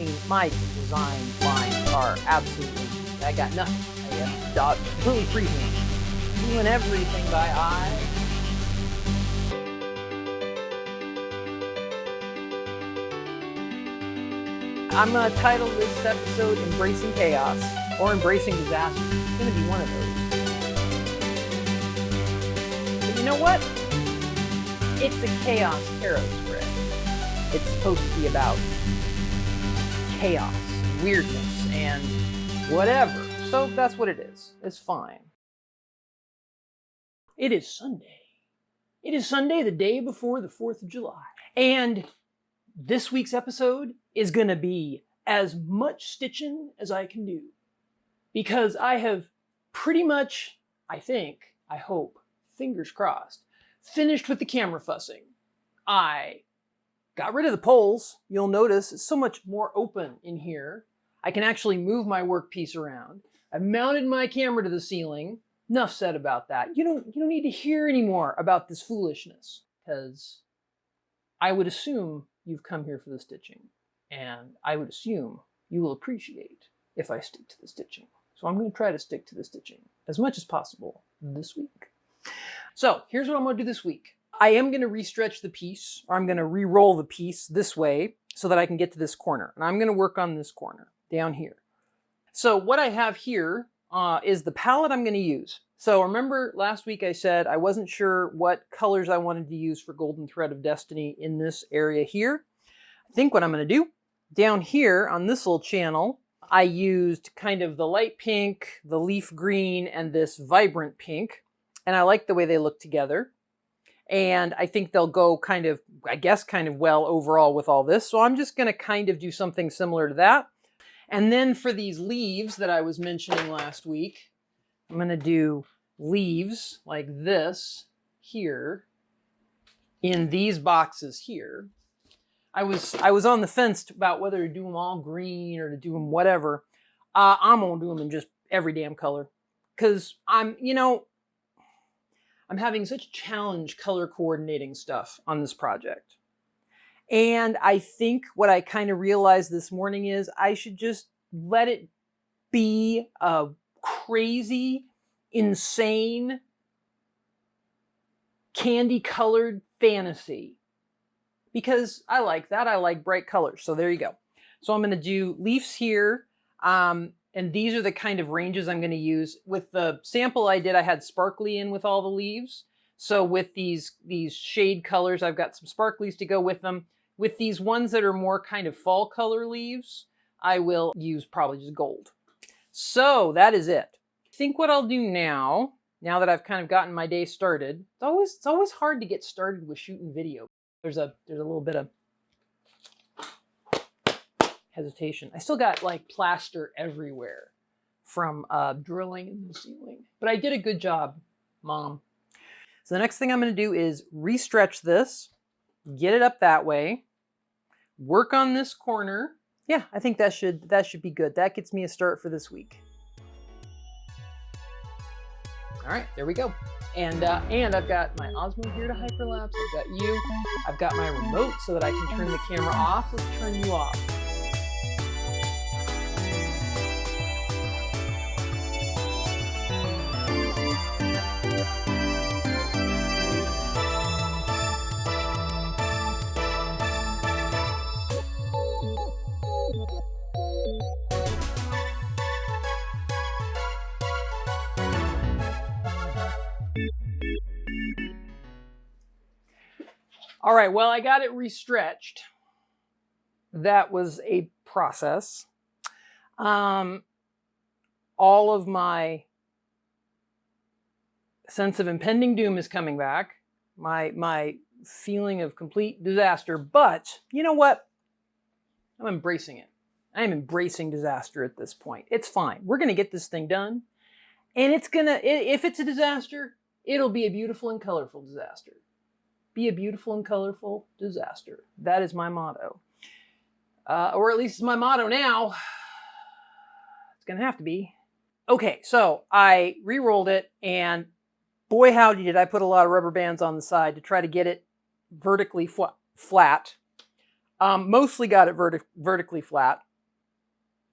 mean, my design lines are absolutely, I got nothing. I got completely freehand. Doing everything by eye. I'm going to title this episode Embracing Chaos, or Embracing Disaster. It's going to be one of those. But you know what? It's a chaos tarot spread. It's supposed to be about chaos, weirdness, and whatever. So that's what it is. It's fine. It is Sunday. It is Sunday, the day before the 4th of July. And this week's episode is going to be as much stitching as I can do. Because I have pretty much, I hope, fingers crossed, finished with the camera fussing. I got rid of the poles. You'll notice it's so much more open in here. I can actually move my workpiece around. I've mounted my camera to the ceiling. Enough said about that. You don't need to hear anymore about this foolishness, because I would assume you've come here for the stitching, and I would assume you will appreciate if I stick to the stitching. So I'm going to try to stick to the stitching as much as possible this week. So here's what I'm going to do this week. I am going to restretch the piece, or I'm going to re-roll the piece this way so that I can get to this corner. And I'm going to work on this corner down here. So what I have here is the palette I'm going to use. So remember last week I said I wasn't sure what colors I wanted to use for Golden Thread of Destiny in this area here. I think what I'm going to do, down here on this little channel, I used kind of the light pink, the leaf green, and this vibrant pink. And I like the way they look together. And I think they'll go kind of well overall with all this. So I'm just going to kind of do something similar to that. And then for these leaves that I was mentioning last week, I'm going to do leaves like this here in these boxes here. I was on the fence about whether to do them all green or to do them whatever. I'm going to do them in just every damn color, because I'm having such challenge color coordinating stuff on this project. And I think what I kind of realized this morning is I should just let it be a crazy, insane, candy-colored fantasy. Because I like that. I like bright colors. So there you go. So I'm going to do leaves here. And these are the kind of ranges I'm going to use. With the sample I did, I had sparkly in with all the leaves. So with these shade colors, I've got some sparklies to go with them. With these ones that are more kind of fall color leaves, I will use probably just gold. So that is it. I think what I'll do now that I've kind of gotten my day started, it's always hard to get started with shooting video. There's a little bit of hesitation. I still got like plaster everywhere from drilling in the ceiling. But I did a good job, Mom. So the next thing I'm going to do is restretch this, get it up that way, work on this corner. Yeah, I think that should be good. That gets me a start for this week. All right, there we go. And I've got my Osmo here to hyperlapse. I've got you. I've got my remote so that I can turn the camera off. Let's turn you off. All right, well, I got it restretched. That was a process. All of my sense of impending doom is coming back. My feeling of complete disaster. But you know what? I'm embracing it. I'm embracing disaster at this point. It's fine. We're going to get this thing done. And if it's a disaster, it'll be a beautiful and colorful disaster. Be a beautiful and colorful disaster. That is my motto. Or at least it's my motto now. It's going to have to be. Okay, so I re-rolled it, and boy howdy did I put a lot of rubber bands on the side to try to get it vertically flat. Mostly got it vertically flat.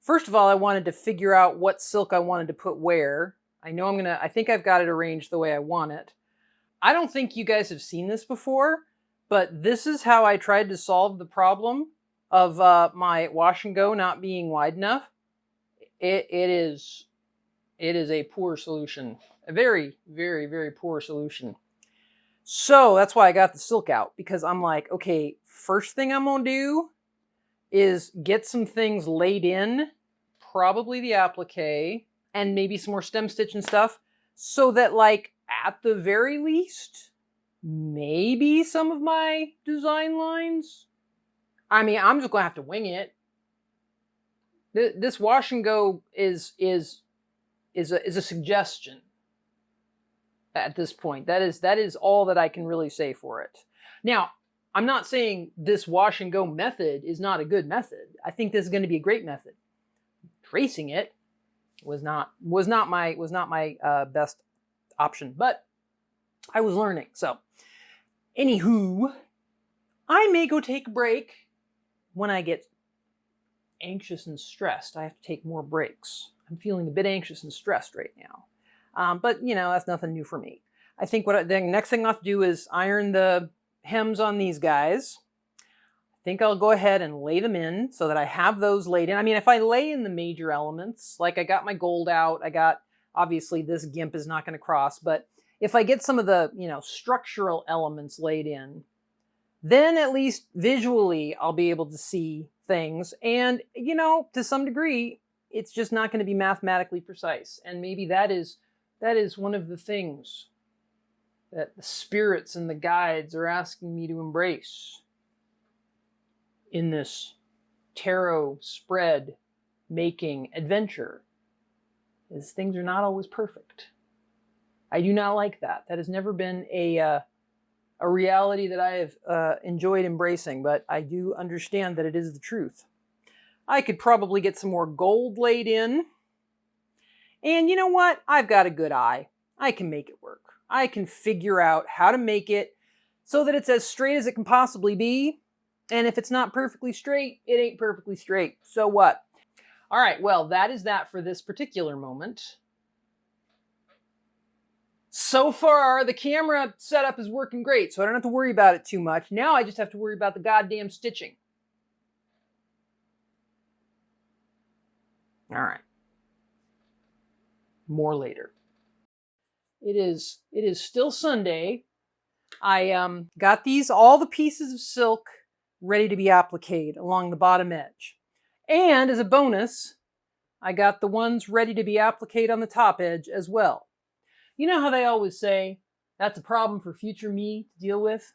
First of all, I wanted to figure out what silk I wanted to put where. I think I've got it arranged the way I want it. I don't think you guys have seen this before, but this is how I tried to solve the problem of my wash and go not being wide enough. It is a poor solution. A very, very, very poor solution. So that's why I got the silk out, because I'm like, okay, first thing I'm going to do is get some things laid in, probably the applique, and maybe some more stem stitch and stuff, so that, like, at the very least, maybe some of my design lines. I mean, I'm just going to have to wing it. This wash and go is a suggestion at this point. That is all that I can really say for it. Now, I'm not saying this wash and go method is not a good method. I think this is going to be a great method. Tracing it was not my best option, but I was learning. So, anywho, I may go take a break when I get anxious and stressed. I have to take more breaks. I'm feeling a bit anxious and stressed right now. But, you know, that's nothing new for me. I think the next thing I'll have to do is iron the hems on these guys. I think I'll go ahead and lay them in so that I have those laid in. I mean, if I lay in the major elements, like I got my gold out, obviously this gimp is not going to cross, but if I get some of the, you know, structural elements laid in, then at least visually I'll be able to see things. And, you know, to some degree, it's just not going to be mathematically precise. And maybe that is one of the things that the spirits and the guides are asking me to embrace in this tarot spread making adventure, is things are not always perfect. I do not like that. That has never been a reality that I have enjoyed embracing, but I do understand that it is the truth. I could probably get some more gold laid in. And you know what? I've got a good eye. I can make it work. I can figure out how to make it so that it's as straight as it can possibly be. And if it's not perfectly straight, it ain't perfectly straight. So what? All right, well, that is that for this particular moment. So far, the camera setup is working great, so I don't have to worry about it too much. Now I just have to worry about the goddamn stitching. All right. More later. It is still Sunday. I got all the pieces of silk ready to be appliqued along the bottom edge. And as a bonus, I got the ones ready to be appliqued on the top edge as well. You know how they always say, that's a problem for future me to deal with?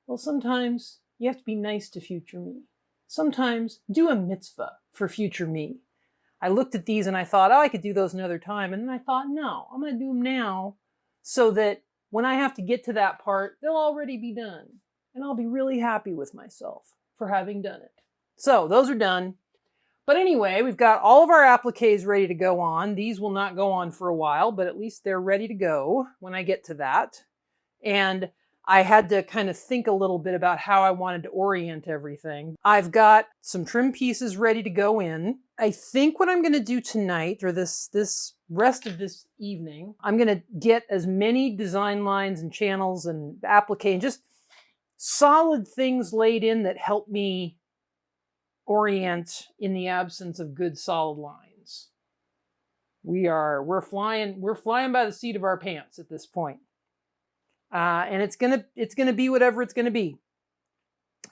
Well, sometimes you have to be nice to future me. Sometimes do a mitzvah for future me. I looked at these and I thought, oh, I could do those another time. And then I thought, no, I'm going to do them now so that when I have to get to that part, they'll already be done. And I'll be really happy with myself for having done it. So those are done. But anyway, we've got all of our appliques ready to go on. These will not go on for a while, but at least they're ready to go when I get to that. And I had to kind of think a little bit about how I wanted to orient everything. I've got some trim pieces ready to go in. I think what I'm going to do tonight, or this rest of this evening, I'm going to get as many design lines and channels and applique and just solid things laid in that help me orient in the absence of good solid lines. We're flying by the seat of our pants at this point. And it's gonna be whatever it's gonna be.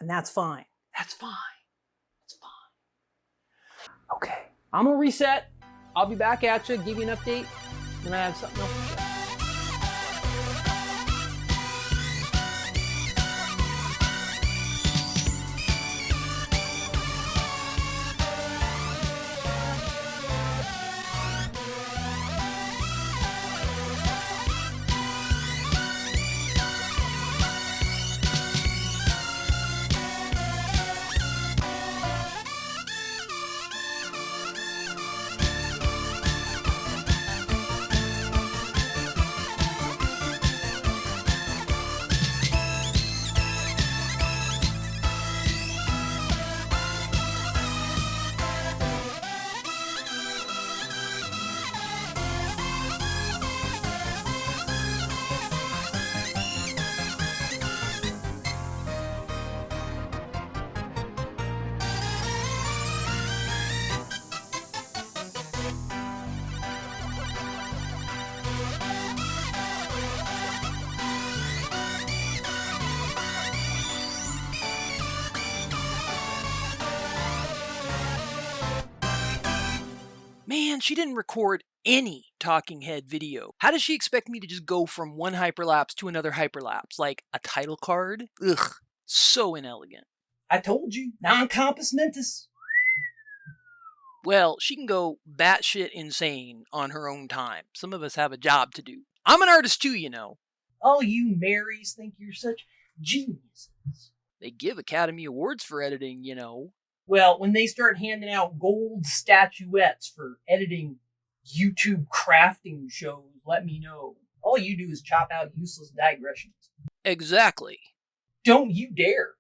And that's fine. That's fine. It's fine. Okay. I'm gonna reset. I'll be back at you, give you an update, when I have something else to share. Man, she didn't record any talking head video. How does she expect me to just go from one hyperlapse to another hyperlapse? Like a title card? Ugh, so inelegant. I told you, non-compos mentis. Well, she can go batshit insane on her own time. Some of us have a job to do. I'm an artist too, you know. All you Marys think you're such geniuses. They give Academy Awards for editing, you know. Well, when they start handing out gold statuettes for editing YouTube crafting shows, let me know. All you do is chop out useless digressions. Exactly. Don't you dare.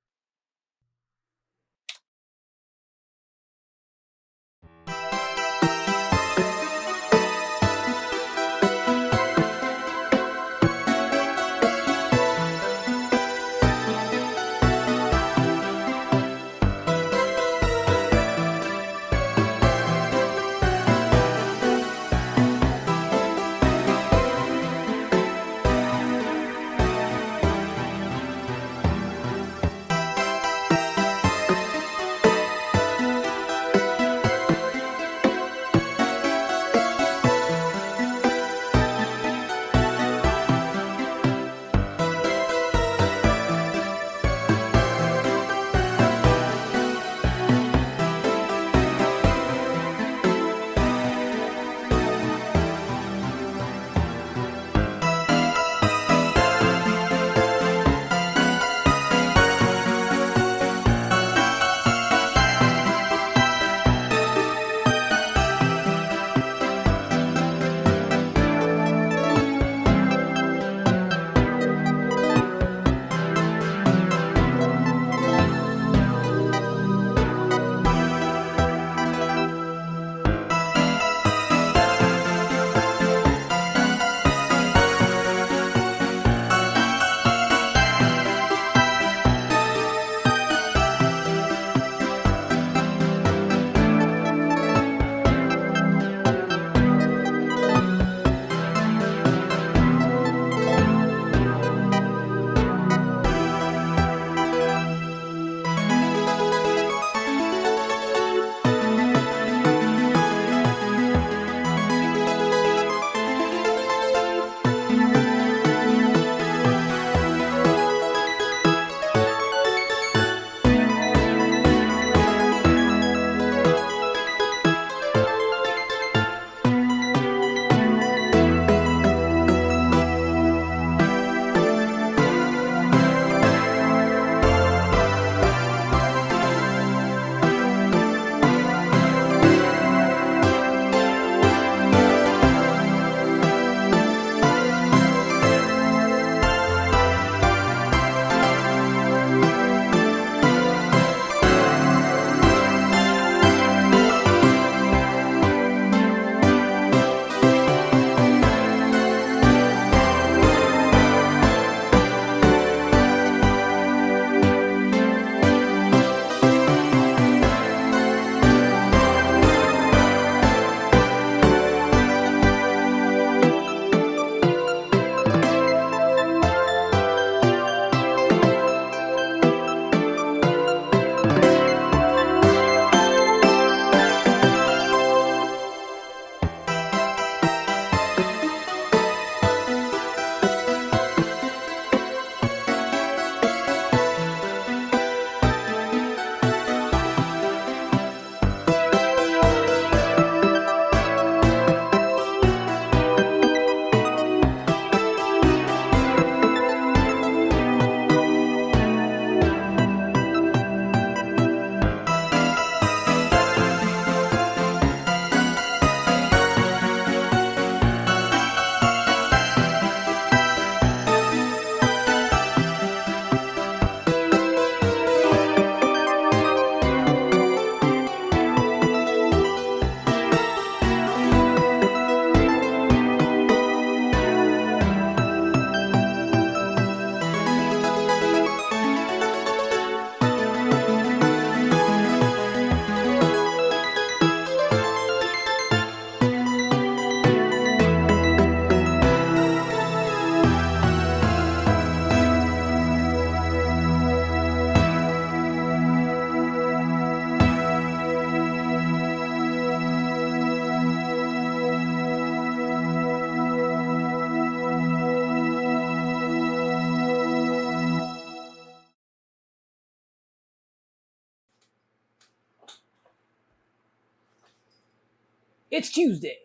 It's Tuesday,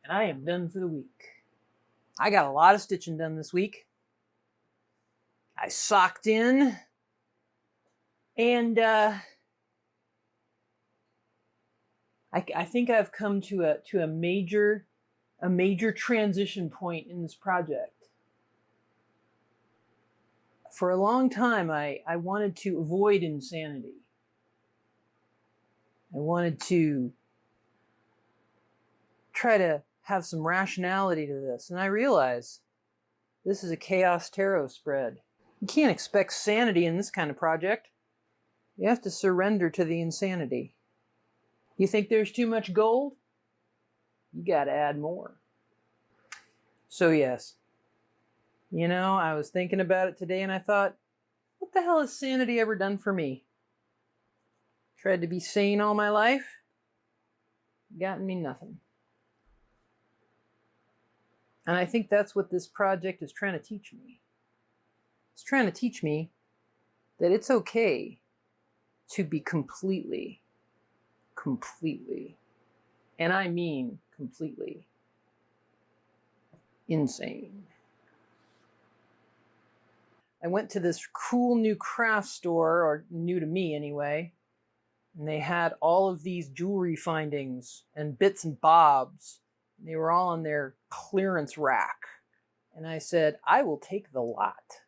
and I am done for the week. I got a lot of stitching done this week. I socked in, and I think I've come to a major transition point in this project. For a long time, I wanted to avoid insanity. I wanted to try to have some rationality to this, and I realized this is a chaos tarot spread. You can't expect sanity in this kind of project. You have to surrender to the insanity. You think there's too much gold? You gotta add more. So yes, you know, I was thinking about it today and I thought, what the hell has sanity ever done for me? Tried to be sane all my life, gotten me nothing. And I think that's what this project is trying to teach me. It's trying to teach me that it's okay to be completely, and I mean completely, insane. I went to this cool new craft store, or new to me anyway, and they had all of these jewelry findings and bits and bobs. They were all on their clearance rack. And I said, I will take the lot.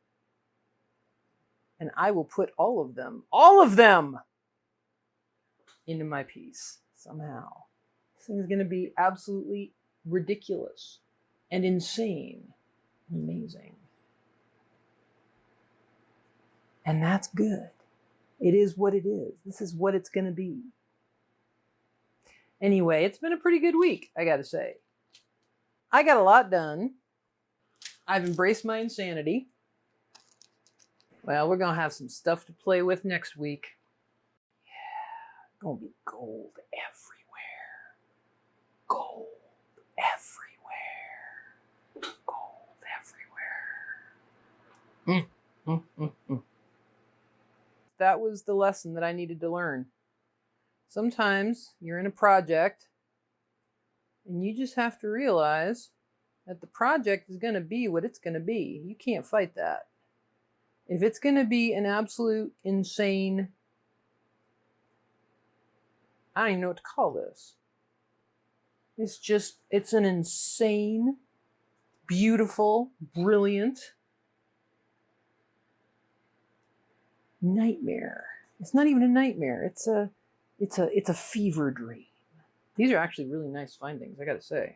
And I will put all of them, into my piece somehow. This thing is going to be absolutely ridiculous and insane. Amazing. And that's good. It is what it is. This is what it's going to be. Anyway, it's been a pretty good week, I got to say. I got a lot done. I've embraced my insanity. Well, we're going to have some stuff to play with next week. Yeah, going to be gold everywhere. Gold everywhere. Gold everywhere. That was the lesson that I needed to learn. Sometimes you're in a project and you just have to realize that the project is going to be what it's going to be. You can't fight that. If it's going to be an absolute insane, I don't even know what to call this. It's an insane, beautiful, brilliant nightmare. It's not even a nightmare. It's a fever dream. These are actually really nice findings, I gotta say.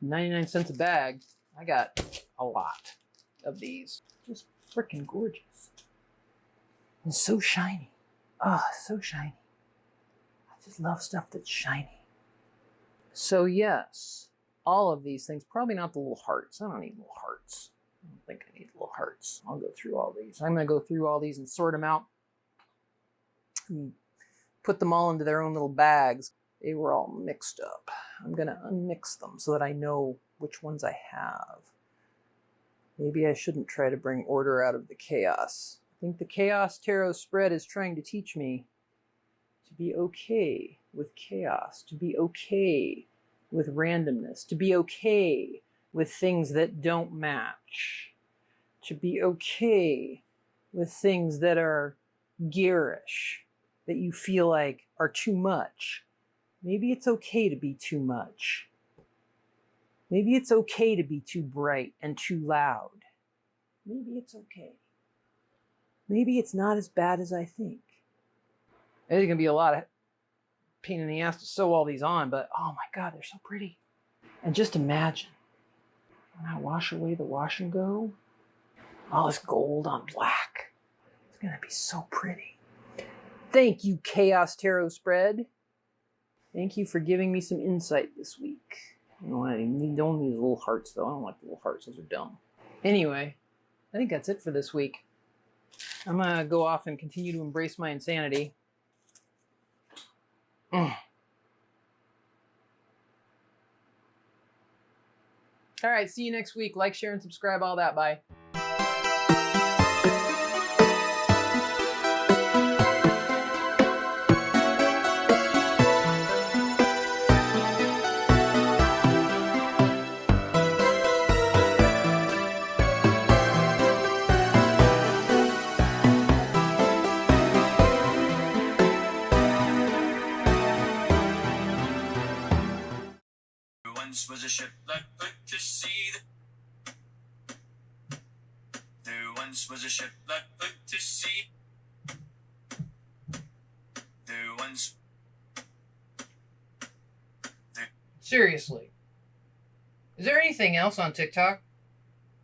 99 cents a bag. I got a lot of these. Just freaking gorgeous. And so shiny. Oh, so shiny. I just love stuff that's shiny. So yes, all of these things, probably not the little hearts. I don't need little hearts. I don't think I need little hearts. I'll go through all these. I'm going to go through all these and sort them out and put them all into their own little bags. They were all mixed up. I'm going to unmix them so that I know which ones I have. Maybe I shouldn't try to bring order out of the chaos. I think the Chaos Tarot spread is trying to teach me to be okay with chaos, to be okay with randomness, to be okay with things that don't match, to be okay with things that are garish, that you feel like are too much. Maybe it's okay to be too much. Maybe it's okay to be too bright and too loud. Maybe it's okay. Maybe it's not as bad as I think. There's going to be a lot of pain in the ass to sew all these on, but oh my God, they're so pretty. And just imagine when I wash away the wash and go, all this gold on black. It's going to be so pretty. Thank you, Chaos Tarot Spread. Thank you for giving me some insight this week. You know, I don't need little hearts, though. I don't like the little hearts. Those are dumb. Anyway, I think that's it for this week. I'm going to go off and continue to embrace my insanity. All right, see you next week. Like, share, and subscribe, all that. Bye. once was a ship that put to sea. There once was a ship that put to sea. There once. Seriously. Is there anything else on TikTok?